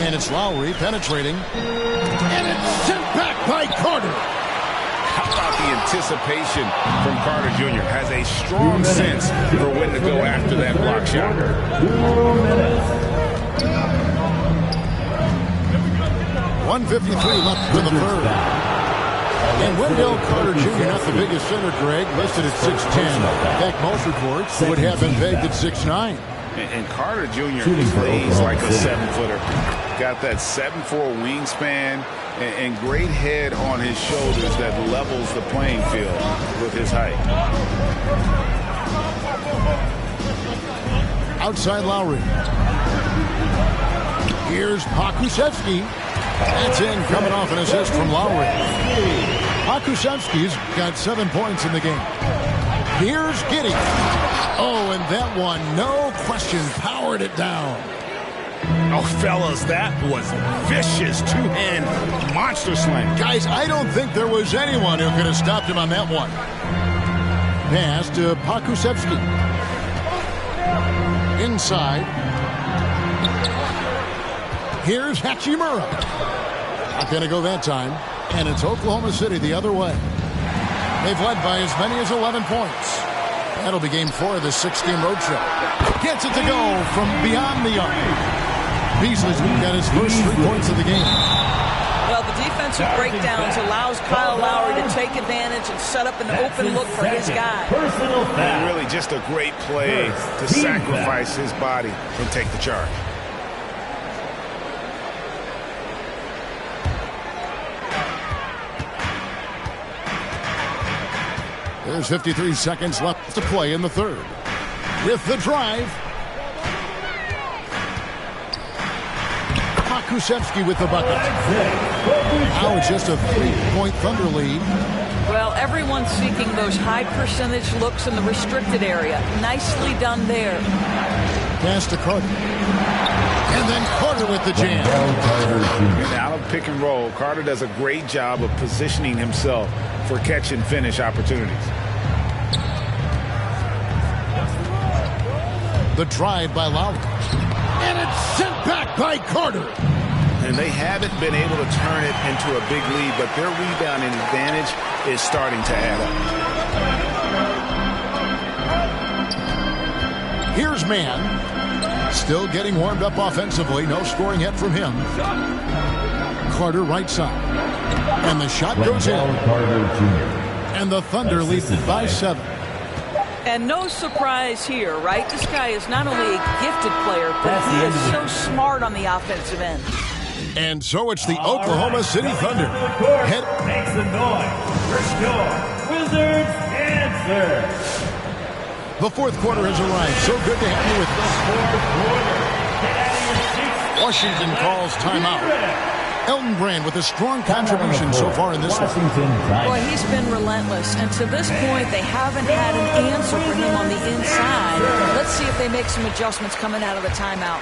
And it's Lowry penetrating. And it's sent back by Carter. How about the anticipation from Carter Jr. Has a strong sense for when to go after that block shot. 1:53 left to the third. And Wendell Carter Jr., not the biggest center, Greg, listed at 6'10". In fact, most reports would have been pegged at 6'9". And Carter Jr. plays like a 7-footer. Got that 7'4" wingspan and great head on his shoulders that levels the playing field with his height. Outside Lowry. Here's Pokusevski. That's in, coming off an assist from Lowry. Pokusevski's got 7 points in the game. Here's Giddey. Oh, and that one, no question, powered it down. Oh, fellas, that was vicious two-hand monster slam. Guys, I don't think there was anyone who could have stopped him on that one. Pass to Pokusevski. Inside. Here's Hachimura. Not going to go that time. And it's Oklahoma City the other way. They've led by as many as 11 points. That'll be game 4 of this 6-game road trip. Gets it to go from beyond the arc. Beasley's got his first 3 points of the game. Well, the defensive breakdowns allows Kyle Lowry to take advantage and set up an open look for his guy. And really just a great play to sacrifice his body and take the charge. There's 53 seconds left to play in the third. With the drive. Pokusevski with the bucket. Now it's just a 3-point Thunder lead. Well, everyone's seeking those high percentage looks in the restricted area. Nicely done there. Pass to Carter. And then Carter with the jam. And out of pick and roll, Carter does a great job of positioning himself for catch and finish opportunities. The drive by Lowry. And it's sent back by Carter. And they haven't been able to turn it into a big lead, but their rebounding advantage is starting to add up. Here's Mann. Still getting warmed up offensively. No scoring yet from him. Carter right side. And the shot goes in. And the Thunder lead by 7. And no surprise here, right? This guy is not only a gifted player, but he is so smart on the offensive end. And so it's the Oklahoma City Thunder. Make some noise. First score, Wizards answer. The fourth quarter has arrived. So good to have you with us. Washington calls timeout. Elton Brand with a strong contribution so far in this one. Boy, he's been relentless. And to this point, they haven't had an answer for him on the inside. Let's see if they make some adjustments coming out of the timeout.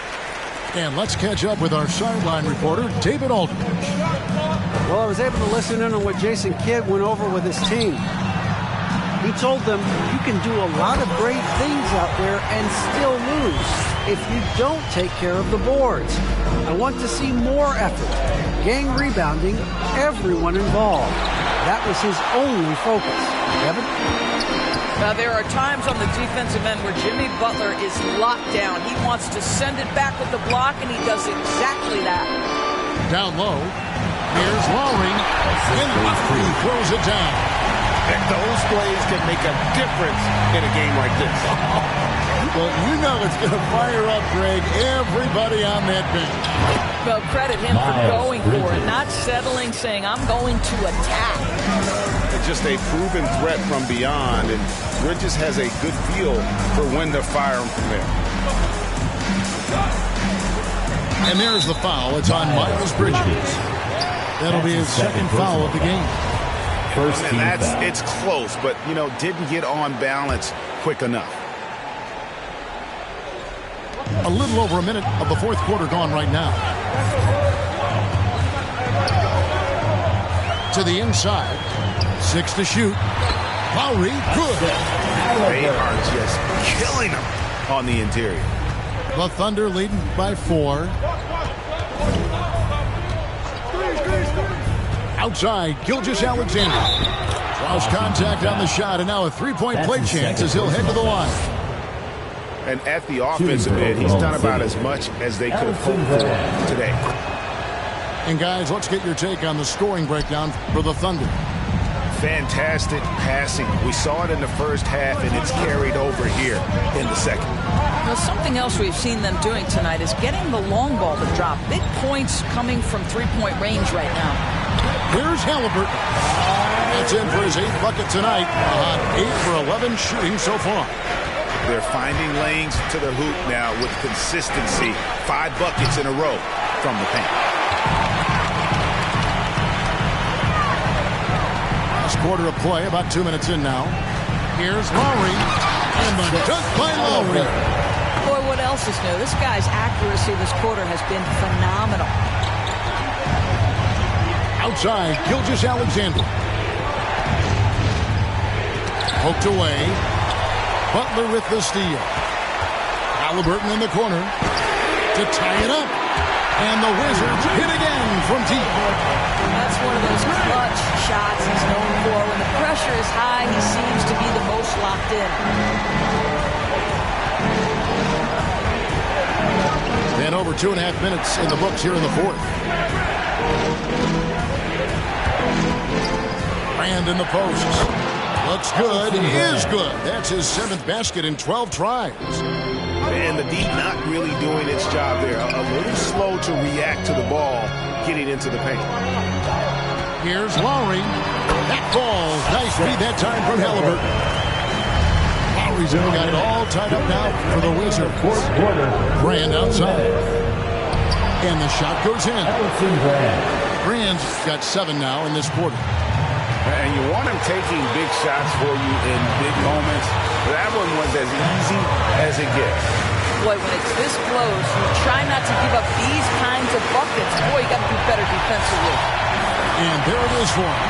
And let's catch up with our sideline reporter, David Aldridge. Well, I was able to listen in on what Jason Kidd went over with his team. He told them, you can do a lot of great things out there and still lose if you don't take care of the boards. I want to see more effort, gang rebounding, everyone involved. That was his only focus. Kevin? Now, there are times on the defensive end where Jimmy Butler is locked down. He wants to send it back with the block, and he does exactly that. Down low. Here's Lowry. And Lowry throws it down. And those plays can make a difference in a game like this. Well, you know it's going to fire up, Greg, everybody on that bench. Well, credit him for going for it, not settling, saying, I'm going to attack. It's just a proven threat from beyond, and Bridges has a good feel for when to fire him from there. And there's the foul. It's on Miles Bridges. That'll be his second foul of the game. And it's close, but, didn't get on balance quick enough. A little over a minute of the fourth quarter gone right now. To the inside. 6 to shoot. Lowry, good. They are just killing him on the interior. The Thunder leading by 4. Outside, Gilgeous-Alexander draws contact on the shot, and now a three-point play chance as he'll head to the line. And at the offensive end, he's done about as much as they could have hoped for today. And guys, let's get your take on the scoring breakdown for the Thunder. Fantastic passing. We saw it in the first half, and it's carried over here in the second. Now, something else we've seen them doing tonight is getting the long ball to drop. Big points coming from three-point range right now. Here's Halliburton. That's in for his 8th bucket tonight on 8 for 11 shooting so far. They're finding lanes to the hoop now with consistency. 5 buckets in a row from the paint. Last quarter of play, about 2 minutes in now. Here's Lowry. And the dunk by Lowry. Boy, what else is new? This guy's accuracy this quarter has been phenomenal. Outside, Gilgeous-Alexander. Poked away. Butler with the steal. Halliburton in the corner to tie it up. And the Wizards hit again from deep. That's one of those clutch shots he's known for. When the pressure is high, he seems to be the most locked in. And over 2.5 minutes in the books here in the fourth. Brand in the posts. Looks good. Is good. That's his 7th basket in 12 tries. And the D not really doing its job there. A little slow to react to the ball getting into the paint. Here's Lowry. That falls. Nice feed that time from Halliburton. Lowry's got it all tied up now for the Wizards. Brand outside. And the shot goes in. Brand's got 7 now in this quarter. And you want him taking big shots for you in big moments. That one was as easy as it gets. Boy, when it's this close, you try not to give up these kinds of buckets. Boy, you got to do better defensively. And there it is for him.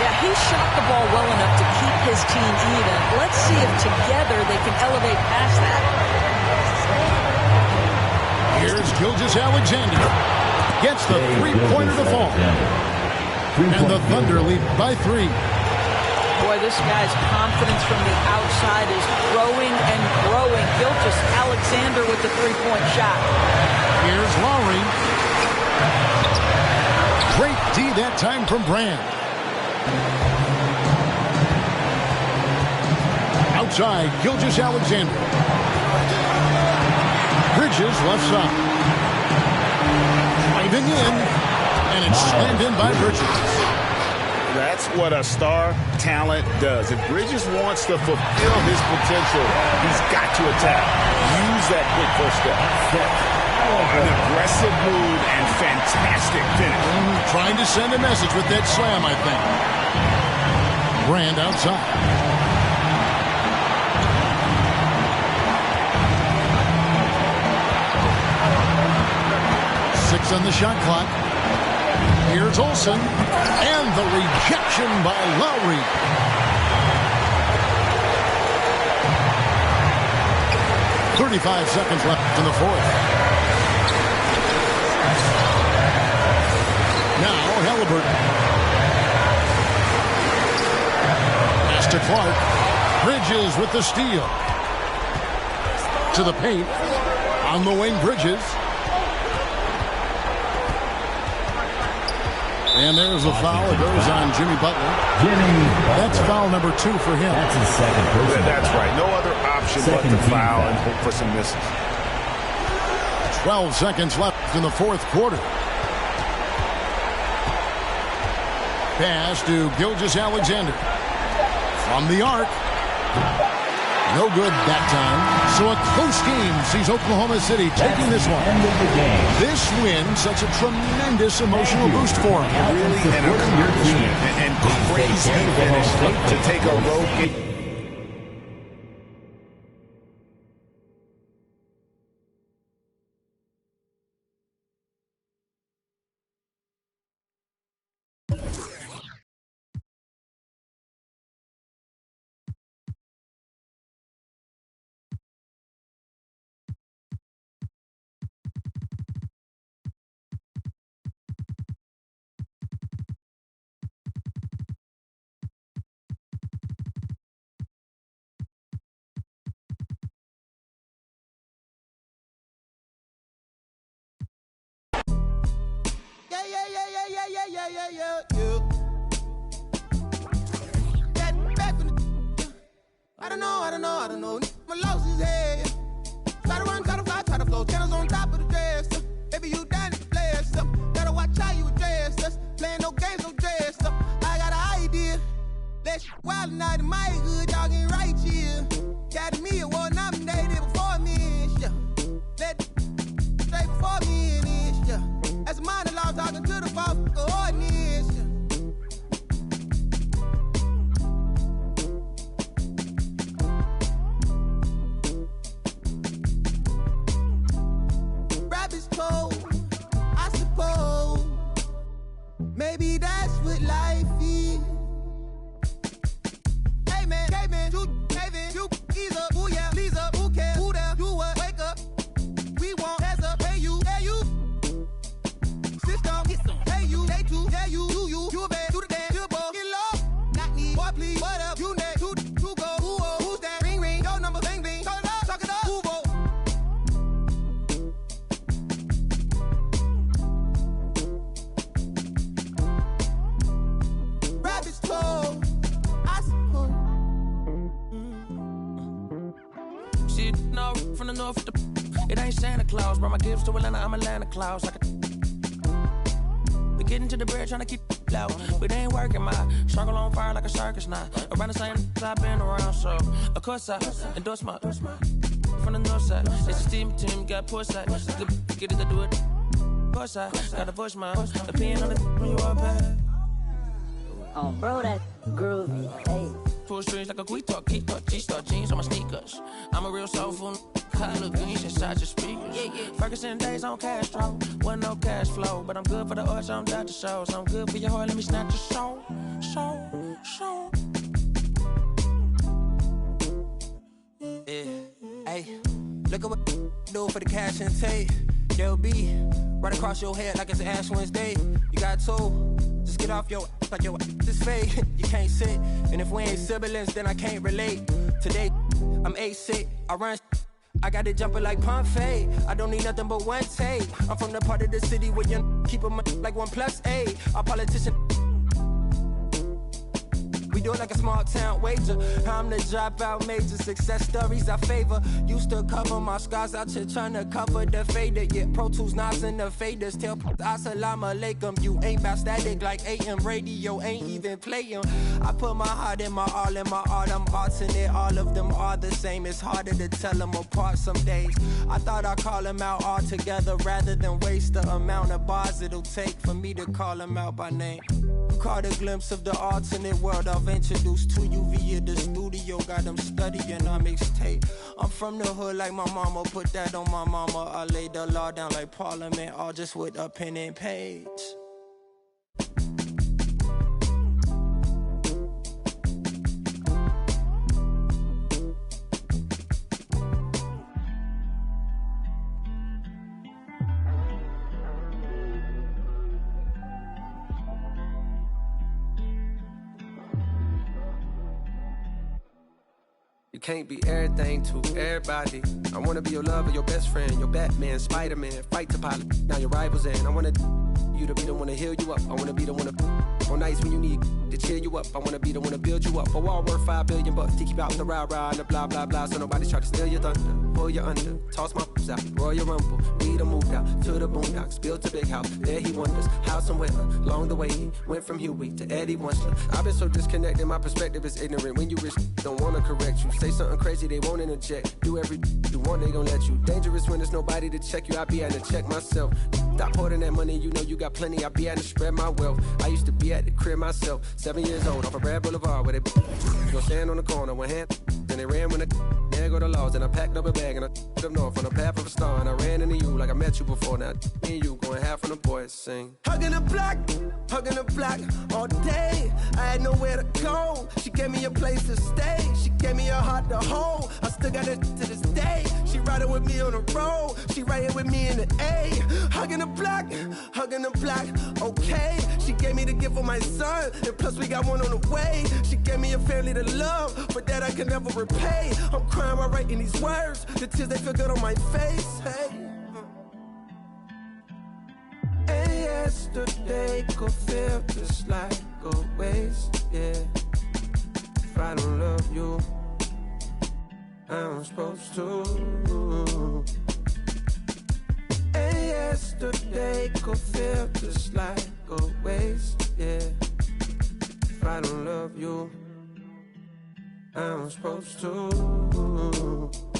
Yeah, he shot the ball well enough to keep his team even. Let's see if together they can elevate past that. Here's Gilgeous-Alexander. Gets the three-pointer to fall. And the Thunder lead by 3. Boy, this guy's confidence from the outside is growing and growing. Gilgeous-Alexander with the three-point shot. Here's Lowry. Great D that time from Brand. Outside, Gilgeous-Alexander. Bridges left side. Driving in. And it's slammed in by Bridges. That's what a star talent does. If Bridges wants to fulfill his potential, he's got to attack. Use that quick first step. An aggressive move and fantastic finish. Trying to send a message with that slam, I think. Brand outside. Six on the shot clock. Here's Olsen, and the rejection by Lowry. .35 seconds left in the fourth. Now Halliburton. to Clark. Bridges with the steal. To the paint. On the wing, Bridges. And there's a foul. It goes on Jimmy Butler. That's foul number 2 for him. That's his second personal That's foul. right. No other option but to foul and hope for some misses. 12 seconds left in the fourth quarter. Pass to Gilgeous-Alexander. From the arc. No good that time. So a close game sees Oklahoma City taking this one. This win such a tremendous emotional boost for them. Really an accomplishment and crazy finish to take a road game. I don't know. My loss is head. Try to run, try to fly, try to flow. Channels on top of the dress. Baby, you down to play stuff. Gotta watch how you address us. Playing no games, no dress stuff. I got an idea. Let's wild night in my hood, y'all getting right here. Got me a war nominated before me, yeah. Let straight before me in this, yeah. As a minor law talking to the false ordinance, yeah. Rabbit's cold, I suppose. Maybe that's what life is. Hey man, you ease up, ooh yeah, please up, who cares, who there, do what, wake up. We want hands up, hey you, system, hey you, day two, yeah you, do you bad, do the dance, do the ball, get low, not need, boy please, what up, you next, two go, who's that, ring, your number, bling, talk it up, who go. Rabbit's cold, I suppose. Shit, no, from the north, it ain't Santa Claus. Brought my gifts to Atlanta, I'm Atlanta Claus. We getting to the bread, trying to keep low. But they ain't working, my struggle on fire like a circus now. Around the same I've been around, so of course I endorse my from the north side. It's a team, got poor side. Get it to do it. Poor side, gotta voice my opinion on the when you are bad. Oh, bro, that groovy. Hey. Pull strings like a quick talk, G-star jeans on my sneakers. I'm a real soulful, high look greens inside your speakers. Ferguson days on Castro, wasn't no cash flow, but I'm good for the arts, I'm Dr. Shows. I'm good for your heart, let me snatch your soul. Yeah, hey, look at what do for the cash and tape. They'll be right across your head like it's Ash Wednesday. You got two, just get off your like your this fake. You can't sit, and if we ain't siblings, then I can't relate. Today, I'm 8'6", I run. I got it jumping like Pompeii. I don't need nothing but one take. I'm from the part of the city where you keep them like 1+8. Our politician. We do it like a small town wager. I'm the dropout major, success stories I favor. Used to cover my scars out here trying to cover the fader. Yeah, Pro Tools, knobs and the faders. Tell Assalamu alaikum. You ain't bout static like AM radio, ain't even playing. I put my heart in my all in my art. I'm alternate, all of them are the same. It's harder to tell them apart some days. I thought I'd call them out all together rather than waste the amount of bars it'll take for me to call them out by name. Caught a glimpse of the alternate world I've introduced to you via the studio. Got them studying on mixtape. I'm from the hood like my mama, put that on my mama. I laid the law down like Parliament, all just with a pen and page. You can't be everything to everybody. I wanna be your lover, your best friend, your Batman, Spider-Man, fight to pilot. Now your rivals in. I wanna you to be the one to heal you up. I wanna be the one to on nights when you need to cheer you up. I wanna be the one to build you up. A wall worth $5 billion to keep out the rah-rah and the blah blah blah. So nobody try to steal your thunder, pull you under, toss my out, Royal Rumble. We done moved out to the boondocks, built a big house. There he wonders how somewhere along the way he went from Huey to Eddie Winsler. I've been so disconnected, my perspective is ignorant. When you wish don't wanna correct you, say something crazy they won't interject. Do every you want they gon' let you. Dangerous when there's nobody to check you. I be having to check myself. Stop hoarding that money, you know you got plenty. I be having to spread my wealth. I used to be at the crib myself, 7 years old, off of Red Boulevard, where they go stand on the corner, one hand, then they ran when there go the laws. And I packed up a bag and I up north on the path of a star, and I ran into you like I met you before. Now me and you going half on the boys sing. Hugging the block all day. I had nowhere to go. She gave me a place to stay. She gave me a heart to hold. I still got it to this day. She riding with me on the road. She riding with me in the A. Hugging the block, okay. She gave me the gift of my son, and plus we got one on the way. She gave me a family to love, but that I can never repay. I'm crying while writing these words. The tears, they feel good on my face. Hey. And yesterday could feel just like a waste, yeah. If I don't love you, I'm supposed to. And yesterday could feel just like a waste, yeah. If I don't love you, I'm supposed to.